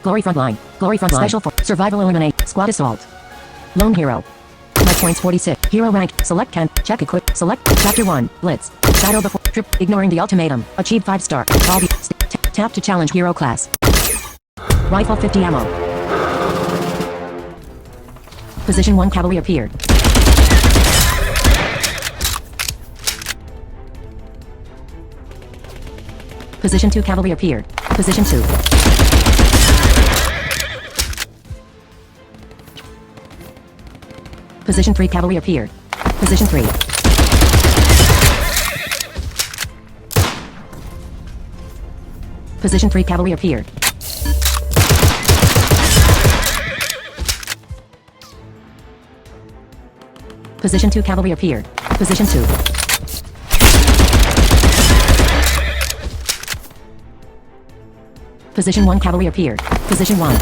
Glory Frontline. Glory Frontline. Special for Survival Eliminate. Squad Assault. Lone Hero. My points 46. Hero rank. Select can. Check equip. Select. Chapter 1. Blitz. Battle before. Trip. Ignoring the ultimatum. Achieve 5-star. Tap to challenge hero class. Rifle 50 ammo. Position 1 cavalry appeared. Position 2 cavalry appeared. Position 2. Position 3 cavalry appeared. Position 3. Position 3 cavalry appeared. Position 2 cavalry appeared. Position 2. Position 1 cavalry appeared. Position 1.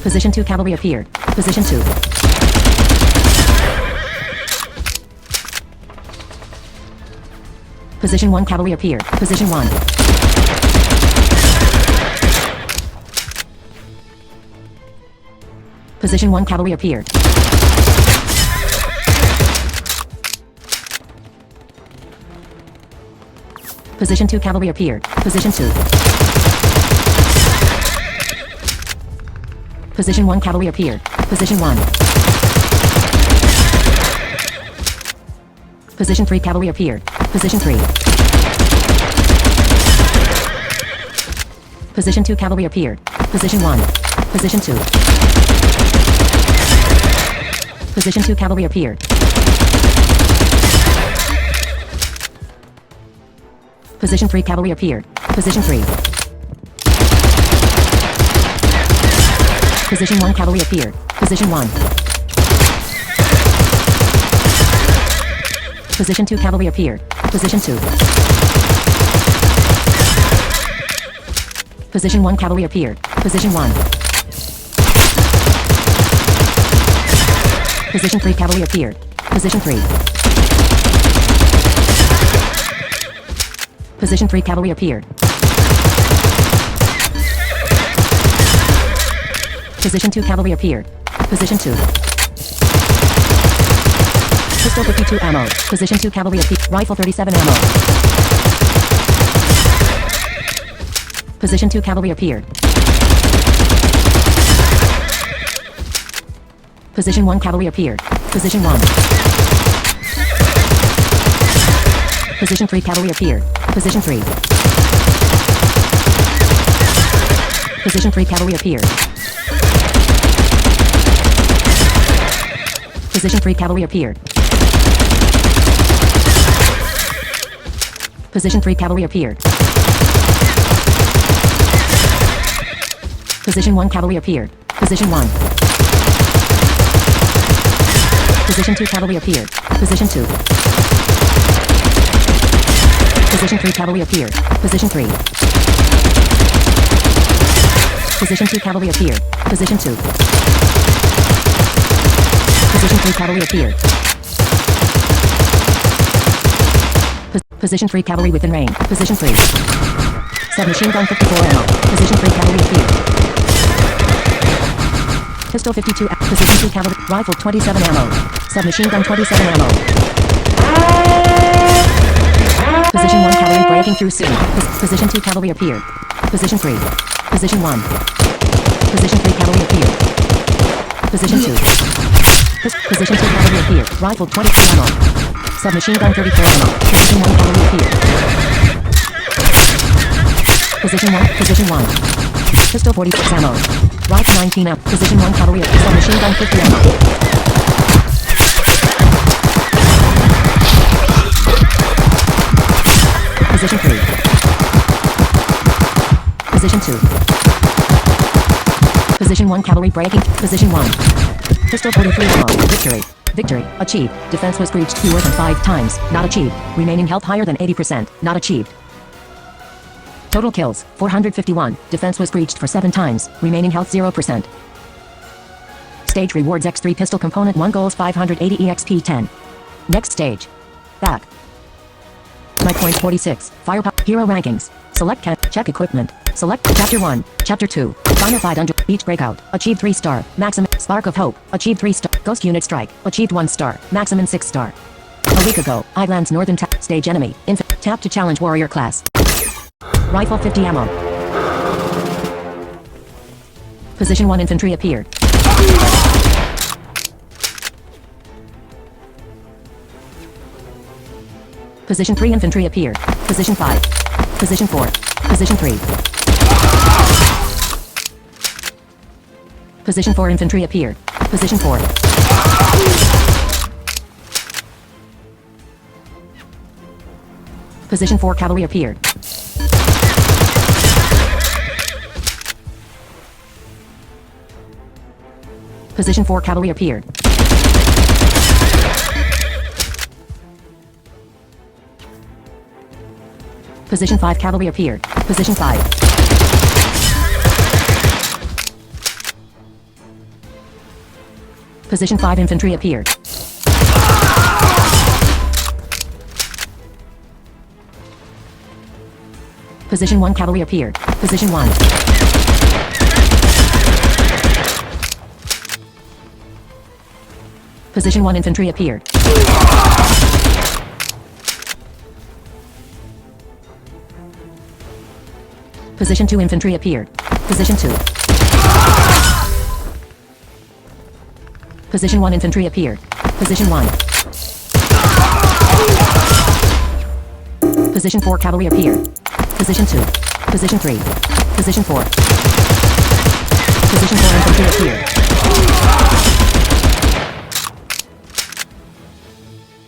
Position 2 cavalry appeared. Position 2. Position 1 cavalry appeared. Position 1. Position 1 cavalry appeared. Position 2 cavalry appeared. Position 2. Position 1 cavalry appeared. Position 1. Position 3 cavalry appeared. Position 3. Position 2 cavalry appeared. Position 1. Position 2. Position 2 cavalry appeared. Position 3 cavalry appeared. Position 3. Position 1 cavalry appeared. Position 1. Position 2 cavalry appeared. Position 2. Position 1 cavalry appeared. Position 1. Position 3 cavalry appeared. Position 3. Position 3 cavalry appeared. Position 2 cavalry appeared. Position 2. Pistol 52 ammo. Position 2 cavalry appeared. Rifle 37 ammo. Position 2 cavalry appeared. Position 1 cavalry appeared. Position 1. Position 3 cavalry appeared. Position 3. Position 3 cavalry appeared. Position 3 cavalry appeared. Position 3 cavalry appeared. Position 1 cavalry appeared. Position 1. Position 2 cavalry appeared. Position 2. Position 3 cavalry appeared. Position 3. Position 2 cavalry appeared. Position 2. Position 3 cavalry appeared. Position 3 cavalry within range. Position 3. Submachine gun 54 ammo. Position 3 cavalry appeared. Pistol 52. Position 2 cavalry. Rifle 27 ammo. Submachine gun 27 ammo. Position 1 cavalry breaking through soon. Position 2 cavalry appeared. Position 3. Position 1. Position 3 cavalry appeared. Position 2. Position 2 cavalry appeared. Rifle 22 ammo. Submachine gun 34 ammo. Position 1 cavalry appeared. Position 1. Position 1. Pistol 46 ammo. Rifle 19 ammo. Position 1 cavalry appeared. Submachine gun 50 ammo. Position 3. Position 2. Position 1 cavalry breaking. Position 1. Pistol 43 ammo. Victory. Victory. Achieved. Defense was breached fewer than 5 times. Not achieved. Remaining health higher than 80%. Not achieved. Total kills. 451. Defense was breached for 7 times. Remaining health 0%. Stage rewards X3 pistol component 1 goals 580 EXP 10. Next stage. Back. Dynamite point 46. Firepower. Hero rankings. Select check equipment. Select Chapter 1. Chapter 2. Final fight under Beach Breakout. Achieved 3 star. Maximum Spark of Hope. Achieved 3 star. Ghost Unit Strike. Achieved 1 star. Maximum 6 star. A week ago, Islands Northern Stage Enemy. Tap to challenge warrior class. Rifle 50 ammo. Position 1 infantry appeared. Position 3 infantry appeared. Position 5. Position 4. Position 3. Position 4 infantry appeared. Position 4. Position 4 cavalry appeared. Position 4 cavalry appeared. Position 5 cavalry appeared. Position 5. Position 5 infantry appeared. Position 1 cavalry appeared. Position 1. Position 1 infantry appeared. Position 2 infantry appeared. Position 2. Position 1 infantry appeared. Position 1. Position 4 cavalry appeared. Position 2. Position 3. Position 4. Position 4 infantry appeared.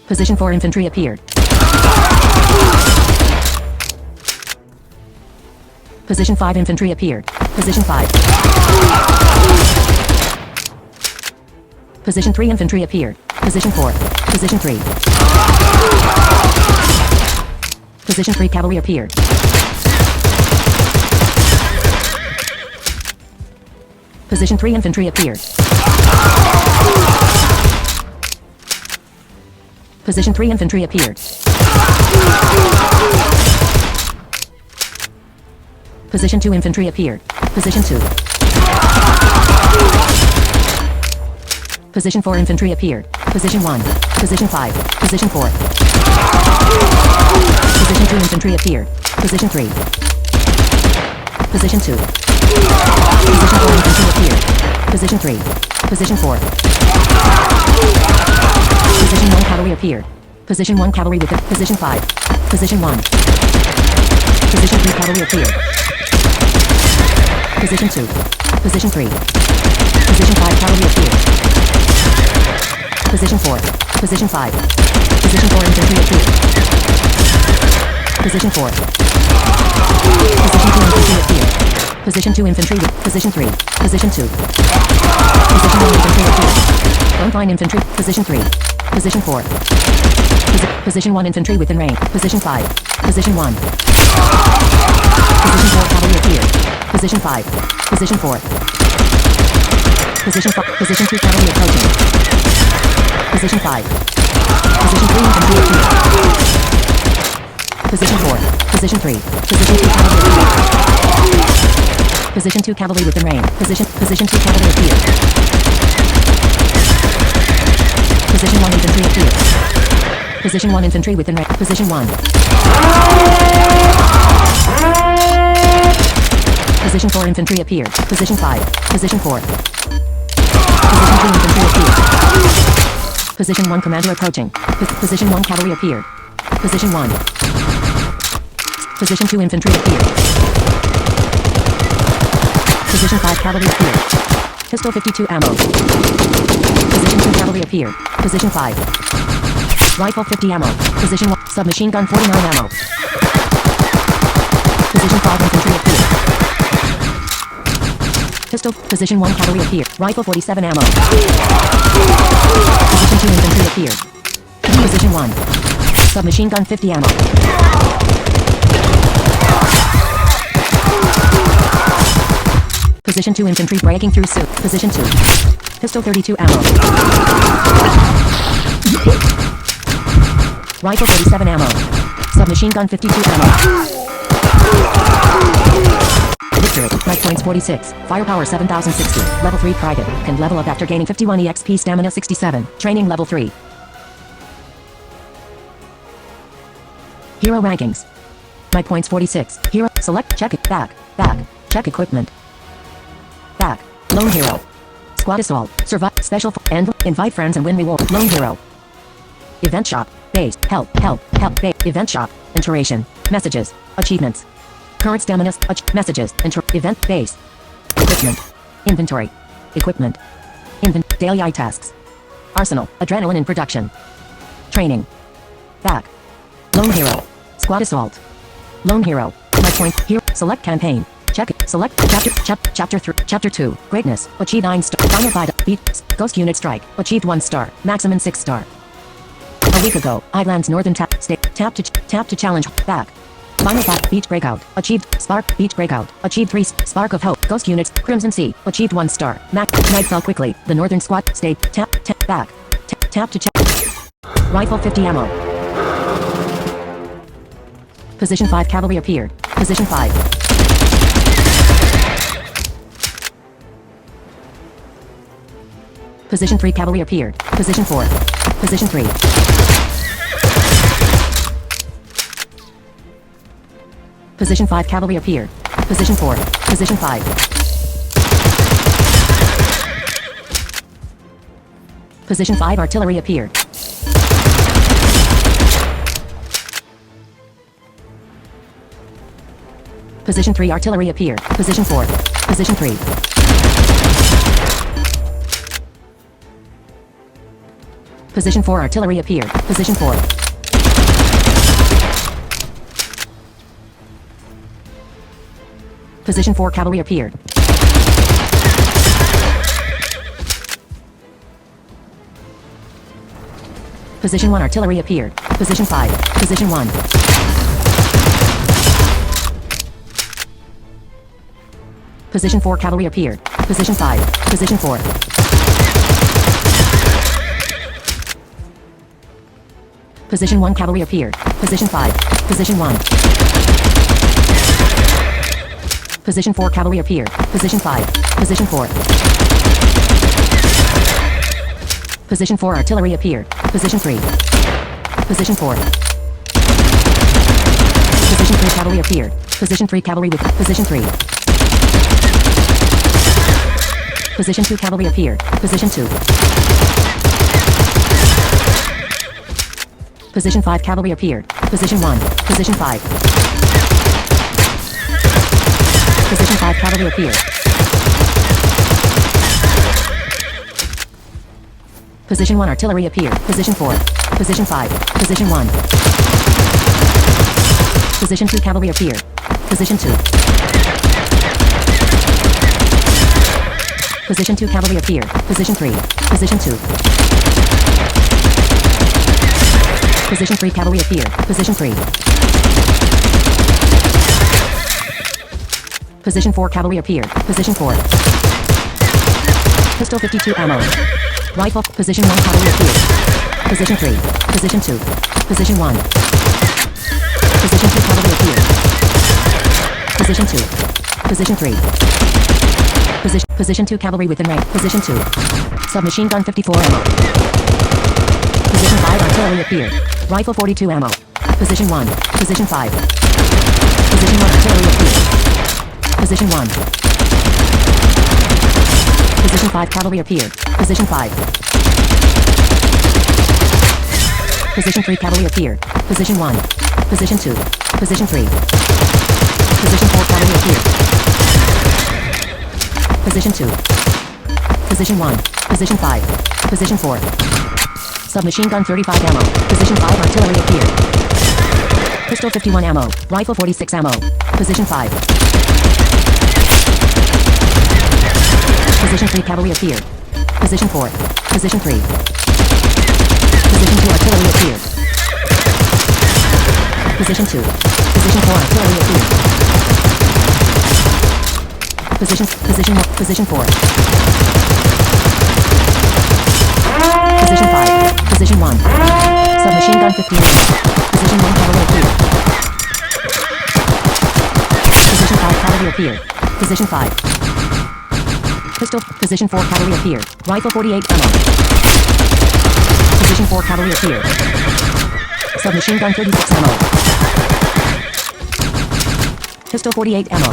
Position 4 infantry appeared. Position 5 infantry appeared. Position 5. Position 3 infantry appeared. Position 4. Position 3. Position 3 cavalry appeared. Position 3 infantry appeared. Position 3 infantry appeared. Position 2 infantry appeared. Position 2. Position 4 infantry appeared. Position 1. Position 5. Position 4. Position 2 infantry appeared. Position 3. Position 2. Position 4 infantry appeared. Position 3. Position 4. Position 1 cavalry appeared. Position 1 cavalry with it. Position 5. Position 1. Position 3 cavalry appeared. Position 2. Position 3. Position 5 cavalry appeared. Position 4. Position 5. Position 4 infantry appeared. Position 4. Position 2 infantry appeared. Position 2 infantry with Position 3. Position 2. Position 1 infantry appeared. Frontline infantry. Position 3. Position 4. Position 1 infantry within range. Position 5. Position 1. Position 4 cavalry appeared. Position 5. Position 4. Position 5. Position 2 cavalry approaching. Position 5. Position 3 infantry appeared. Position 4. Position 3. Position 2 cavalry appeared. Position 2 cavalry within range. Position 2 cavalry appeared. Position 1 infantry appeared. Position 1 infantry within range. Position 1. Position 4 infantry appeared. Position 5. Position 4. Position 2 infantry appeared. Position 1 commander approaching. Position 1 cavalry appeared. Position 1. Position 2 infantry appeared. Position 5 cavalry appeared. Pistol 52 ammo. Position 2 cavalry appeared. Position 5. Rifle 50 ammo. Position 1. Submachine gun 49 ammo. Position 5 infantry appeared. Pistol. Position 1 cavalry appeared. Rifle 47 ammo. Position 2 infantry appeared. Position 1. Submachine gun 50 ammo. Position 2 infantry breaking through suit. Position 2. Pistol 32 ammo. Rifle 37 ammo. Submachine gun 52 ammo. Victory. Life points 46. Firepower 7060. Level 3 private. Can level up after gaining 51 EXP. Stamina 67. Training level 3. Hero rankings. My points 46. Hero. Select. Check it. Back. Check equipment. Back. Lone hero. Squad assault. Survive. Special. And invite friends and win reward. Lone hero. Event shop. Base. Help. Base. Event shop. Iteration. Messages. Achievements. Current stamina. Messages. Event. Base. Equipment. Inventory. Equipment. Daily eye tasks. Arsenal. Adrenaline in production. Training. Back. Lone hero. Squad assault. Lone hero. My point. Here. Select campaign. Check it. Select chapter 3. Chapter 2. Greatness. Achieve 9 star. Final fight. Beat. Ghost unit strike. Achieved 1 star. Maximum 6 star. A week ago, Islands Northern State. Tap to challenge. Back. Final fight. Beach breakout. Achieved. Spark. Beach breakout. Achieved 3. Spark of hope. Ghost units. Crimson Sea. Achieved 1 star. Night fell quickly. The Northern Squad. State. Tap. Back. Tap to check. Rifle 50 ammo. Position 5 cavalry appeared. Position 5. Position 3 cavalry appeared. Position 4. Position 3. Position 5 cavalry appeared. Position 4. Position 5. Position 5 artillery appeared. Position 3 artillery appeared. Position 4. Position 3. Position 4 artillery appeared. Position 4. Position 4 cavalry appeared. Position 1 artillery appeared. Position 5. Position 1. Position 4 cavalry appeared. Position 5. Position 4. Position 1 cavalry appeared. Position 5. Position 1. Position 4 cavalry appeared. Position 5. Position 4. Position 4 artillery appeared. Position 3. Position 4. Position 3 cavalry appeared. Position 3 cavalry with Position 3. Position 2 cavalry appeared. Position 2. Position 5 cavalry appeared. Position 1. Position 5. Position 5 cavalry appeared. Position 1 artillery appeared. Position 4. Position 5. Position 1. Position 2 cavalry appeared. Position 2. Position 2 cavalry appeared. Position 3. Position 2. Position 3 cavalry appeared. Position 3. Position 4 cavalry appeared. Position 4. Pistol 52 ammo. Rifle. Position 1 cavalry appeared. Position 3. Position 2. Position 1. Position 2 cavalry appeared. Position 2. Position 3. Position 2 cavalry within range. Position 2. Submachine gun 54 ammo. Position 5 artillery appeared. Rifle 42 ammo. Position 1. Position 5. Position 1 artillery appeared. Position 1. Position 5 cavalry appeared. Position 5. Position 3 cavalry appeared. Position 1. Position 2. Position 3. Position 4 cavalry appeared. Position 2. Position 1. Position 5. Position 4. Submachine gun 35 ammo. Position 5 artillery appeared. Pistol 51 ammo. Rifle 46 ammo. Position 5. Position 3 cavalry appeared. Position 4. Position 3. Position 2 artillery appeared. Position 2. Position 4 artillery appeared. Position 4. Position 5. Position 1. Submachine gun 15 ammo. Position 1 cavalry appeared. appeared. Position 5. Pistol. Position 4 cavalry appeared. Rifle 48 ammo. Position 4 cavalry appeared. Submachine gun 36 ammo. Pistol 48 ammo.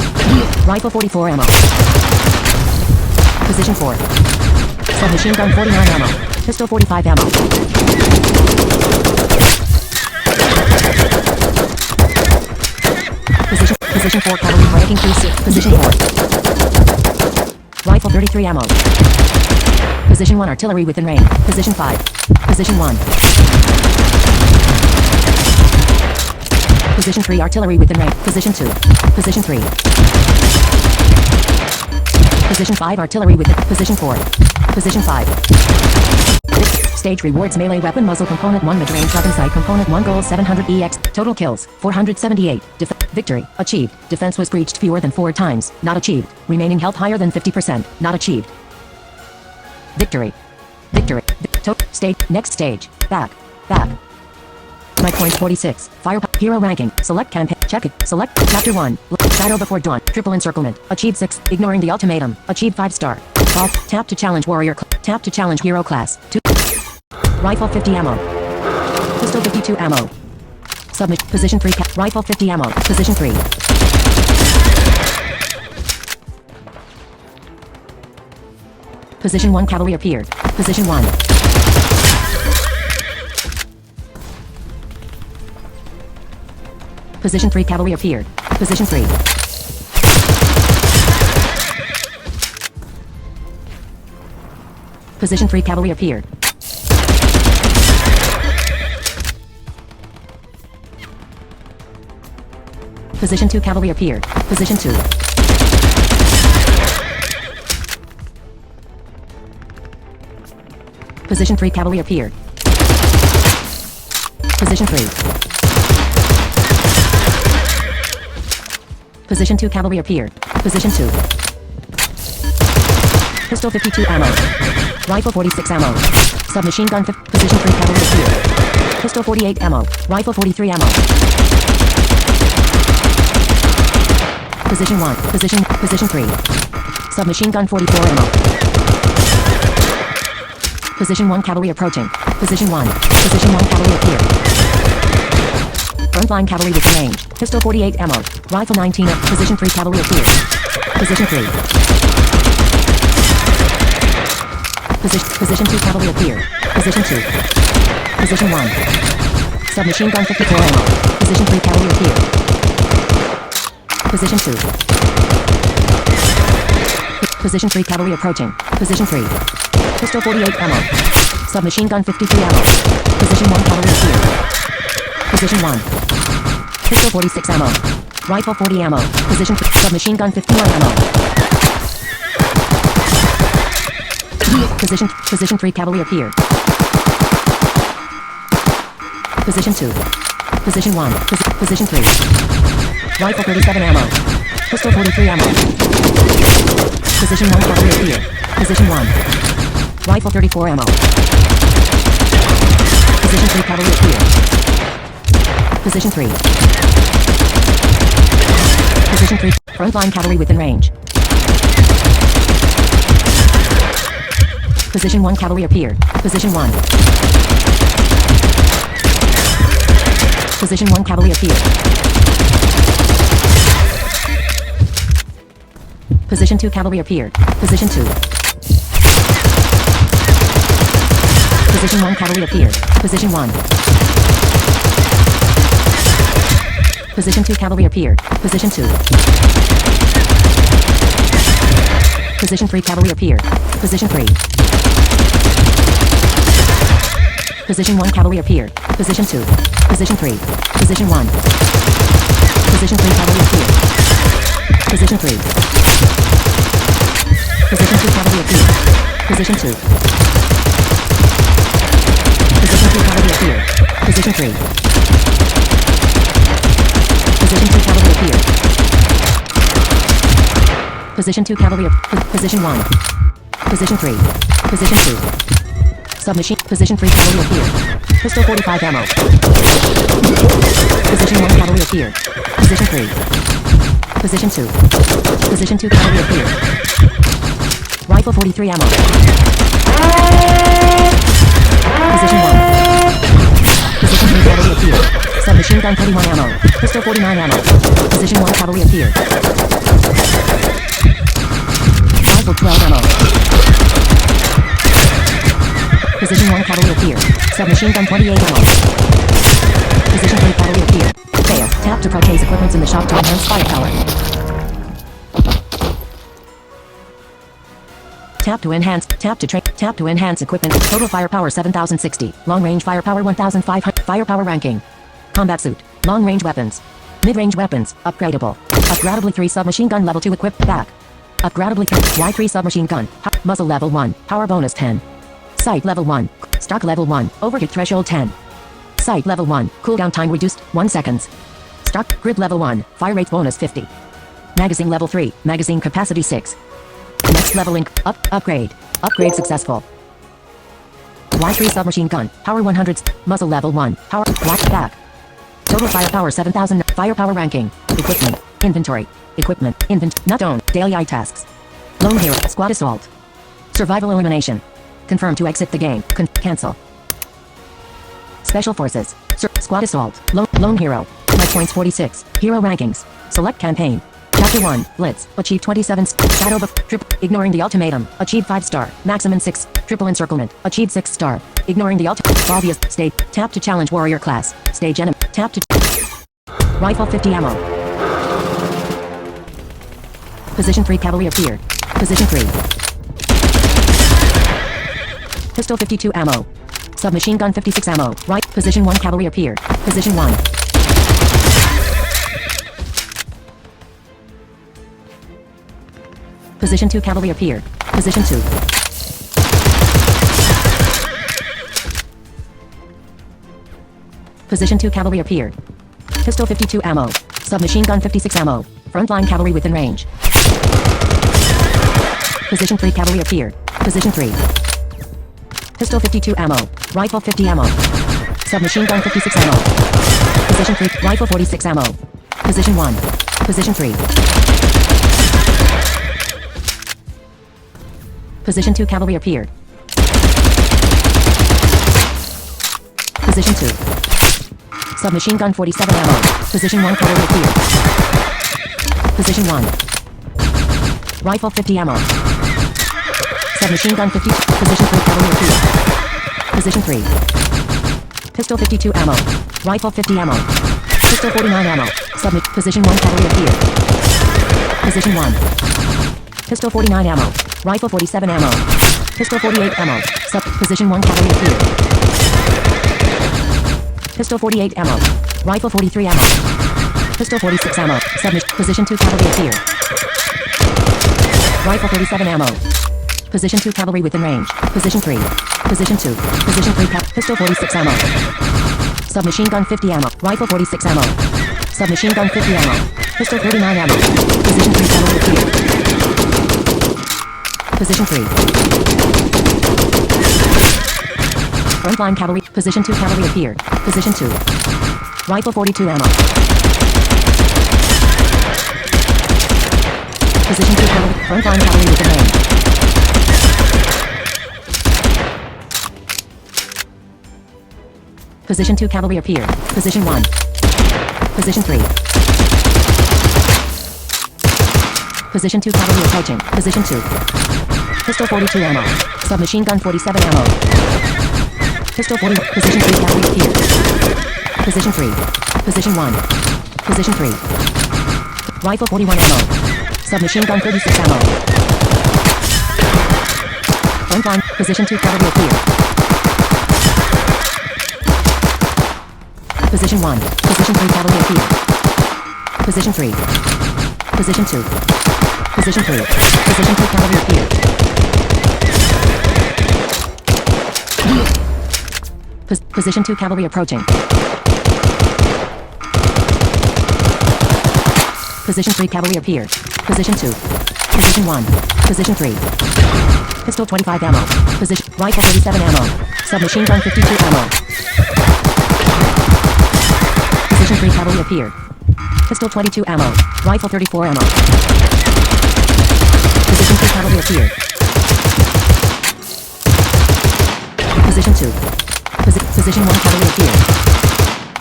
Rifle 44 ammo. Position 4. Submachine gun 49 ammo. Pistol 45 ammo. Position 4 cavalry breaking through 6. Position 4. Rifle 33 ammo. Position 1 artillery within range. Position 5. Position 1. Position 3 artillery within range. Position 2. Position 3. Position 5 artillery within. Position 4. Position 5. Stage rewards melee weapon muzzle component 1 mid-range weapon sight component 1 goal 700 EX. Total kills 478. Victory achieved. Defense was breached fewer than 4 times. Not achieved. Remaining health higher than 50%. Not achieved. Victory. Victory. Stage. Next stage. Back. Back. My point 46. Fire. Hero ranking. Select campaign. Check it. Select. Chapter 1. Shadow before dawn. Triple encirclement. Achieve 6. Ignoring the ultimatum. Achieve 5 star. Fall. Tap to challenge warrior. Tap to challenge hero class. 2. Rifle 50 ammo. Pistol 52 ammo. Submit. Position 3. Rifle 50 ammo. Position 3. Position 1 cavalry appeared. Position 1. Position 3 cavalry appeared. Position 3. Position 3 cavalry appeared. Position 2 cavalry appeared. Position 2. Position 3 cavalry appeared. Position 3. Position 2 cavalry appeared. Position 2. Pistol 52 ammo. Rifle 46 ammo. Submachine gun. Position 3 cavalry appeared. Pistol 48 ammo. Rifle 43 ammo. Position 1. Position 3. Submachine gun 44 ammo. Position 1 cavalry approaching. Position 1. Position 1 cavalry appeared. Frontline cavalry within range. Pistol 48 ammo. Rifle 19 up. Position 3 cavalry appeared. Position 3. Position 2 cavalry appeared. Position 2. Position 1. Submachine gun 54 ammo. Position 3 cavalry appeared. Position 2. Position 3 cavalry approaching. Position 3. Pistol 48 ammo. Submachine gun 53 ammo. Position 1 cavalry appeared. Position 1. Pistol 46 ammo. Rifle 40 ammo. Position 3. Submachine gun 51 ammo. Position 3 cavalry appeared. Position 2. Position 1. Position 3. Rifle 37 ammo. Pistol 43 ammo. Position 1 cavalry appeared. Position 1. Rifle 34 ammo. Position 3 cavalry appeared. Position 3. Position 3. Frontline cavalry within range. Position 1 cavalry appeared. Position 1. Position 1 cavalry appeared. Position 2 cavalry appeared. Position 2. Position 1 cavalry appeared. Position 1. Position 2 cavalry appeared. Position 2. Position 3 cavalry appeared. Position 3. Position 1 cavalry appeared. Position 2. Position 3. Position 1. Position 3 cavalry appeared. Position 3. Position 2 cavalry appeared. Position 2. Position 2 cavalry appeared. Position 3. Position 2 cavalry appeared. Position 2 cavalry. Position 1. Position 3. Position 2. Submachine. Position 3 cavalry appeared. Pistol 45 ammo. Position 1 cavalry appeared. Position 3. Position 2. Position 2 cavalry appeared. Rifle 43 ammo. Position 1. Position 3 cavalry appeared. Submachine gun 31 ammo. Pistol 49 ammo. Position 1 cavalry appeared. Rifle 12 ammo. Position 1 cavalry appeared. Submachine gun 28 ammo. Position 3 cavalry appeared. Fail. Tap to purchase equipments in the shop to enhance firepower. Tap to enhance. Tap to train. Tap to enhance equipment. Total firepower 7060. Long range firepower 1500. Firepower ranking. Combat suit. Long range weapons. Mid-range weapons. Upgradable. Upgradably 3 submachine gun level 2 equipped back. Upgradably Y3 submachine gun. Muzzle level 1. Power bonus 10. Sight level 1. Stock level 1. Overheat threshold 10. Sight level 1. Cooldown time reduced 1 seconds. Stock grid level 1. Fire rate bonus 50. Magazine level 3. Magazine capacity 6. Next level upgrade. Upgrade successful. Y3 submachine gun. Power 100. Muzzle level 1. Power back. Total firepower 7000. Firepower ranking. Equipment. Inventory. Equipment. Not owned. Daily eye tasks. Lone hero. Squad assault. Survival elimination. Confirm to exit the game. Cancel. Special forces. Squad assault. Lone hero. Life points 46. Hero rankings. Select campaign. Chapter 1. Blitz. Achieve 27. Shadow buff. Ignoring the ultimatum. Achieve 5 star. Maximum 6. Triple encirclement. Achieve 6 star. Ignoring the obvious stage. Tap to challenge warrior class. Stage enemy. Tap to rifle 50 ammo. Position 3 cavalry appeared. Position 3. Pistol 52 ammo. Submachine gun 56 ammo. Right. Position 1 cavalry appeared. Position 1. Position 2 cavalry appeared. Position 2. Position 2 cavalry appeared. Pistol 52 ammo. Submachine gun 56 ammo. Frontline cavalry within range. Position 3 cavalry appeared. Position 3. Pistol 52 ammo. Rifle 50 ammo. Submachine gun 56 ammo. Position 3. Rifle 46 ammo. Position 1. Position 3. Position 2 cavalry appeared. Position 2. Submachine gun 47 ammo. Position 1 cavalry appeared. Position 1. Rifle 50 ammo. Submachine gun 50. Position 3 cavalry appeared. Position 3. Pistol 52 ammo. Rifle 50 ammo. Pistol 49 ammo. Position 1 cavalry appeared. Position 1. Pistol 49 ammo. Rifle 47 ammo. Pistol 48 ammo. Position 1 cavalry appeared. Pistol 48 ammo. Rifle 43 ammo. Pistol 46 ammo. Position 2 cavalry appeared. Rifle 37 ammo. Position 2 cavalry within range. Position 3. Position 2. Position 3 Pistol 46 ammo. Submachine gun 50 ammo. Rifle 46 ammo. Submachine gun 50 ammo. Pistol 39 ammo. Position 3 cavalry appeared. Position 3. Frontline cavalry. Position 2 cavalry appeared. Position 2. Rifle 42 ammo. Position 2 cavalry. Frontline cavalry within range. Position 2 cavalry appeared. Position 1. Position 3. Position 2 cavalry approaching. Position 2. Pistol 42 ammo. Submachine gun 47 ammo. Pistol 40. Position 3 cavalry appeared. Position 3. Position 1. Position 3. Rifle 41 ammo. Submachine gun 36 ammo. Frontline. Position 2 cavalry appeared. Position 1. Position 3 cavalry appeared. Position 3. Position 2. Position 3. Position 2 cavalry appeared. Position 2 cavalry approaching. Position 3 cavalry appeared. Position 2. Position 1. Position 3. Pistol 25 ammo. Position. Rifle 37 ammo. Submachine gun 52 ammo. Position 3 cavalry appeared. Pistol 22 ammo. Rifle 34 ammo. Position 2 cavalry appeared. Position 2. Position 1 cavalry appeared.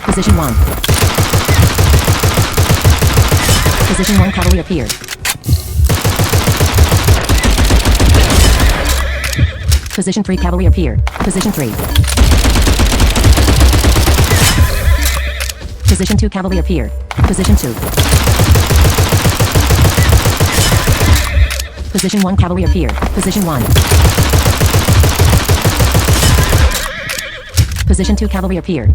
Position 1. Position 1 cavalry appeared. Position 3 cavalry appeared. Position 3. Position 2 cavalry appeared. Position 2. Position 1 cavalry appeared. Position 1. Position 2 cavalry appeared.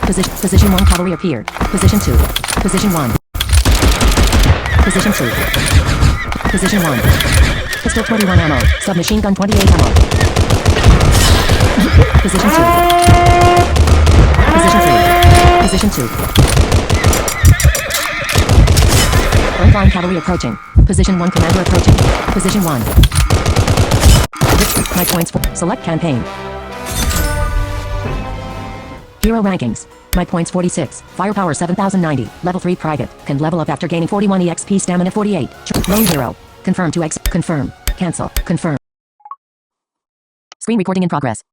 Position 1 cavalry appeared. Position 2. Position 1. Position 2. Position 1. Pistol 21 ammo. Submachine gun 28 ammo. Position 2. Position 3. Position 2. Frontline cavalry approaching. Position 1 commander approaching. Position 1. My points for select campaign. Hero rankings. My points 46. Firepower 7090. Level 3 private. Can level up after gaining 41 EXP. Stamina 48. Lone hero. Confirm to X. Confirm. Cancel. Confirm. Screen recording in progress.